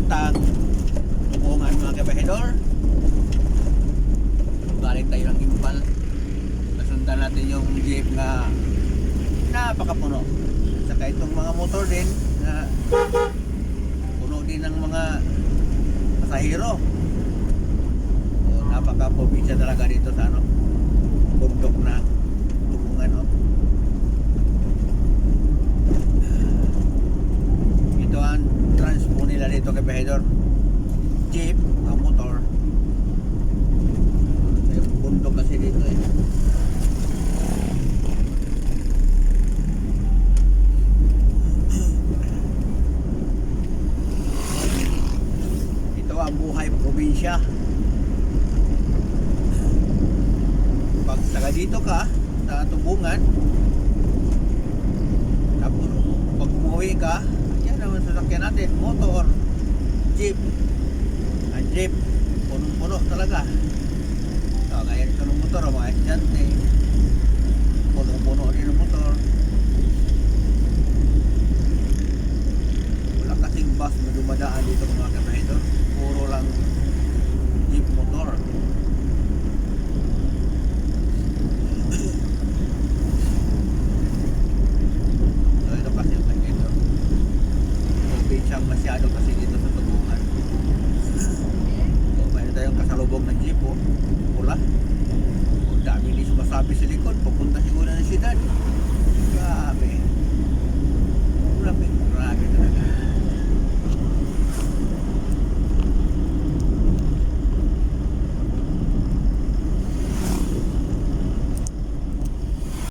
papuntang Tubungan mga kabahedor. Galing tayo ng Impal. Nasundan natin yung jeep na napakapuno. Saka itong mga motor din na puno din ng mga pasahero. So, napaka-probinsya talaga dito sa ano, bundok na Tubungan. No? Ito ang transpo nila dito kay Bahedor. Jeep, motor. May bundok kasi dito eh. Ito ang buhay probinsya. Pag taga dito ka sa Tubungan, tapos pag umuwi ka, yan naman sasakyan natin, motor, jeep. Ang jeep, punong-puno talaga. So, kaya nito ng motor, mga estudyante, punong-puno din ng motor.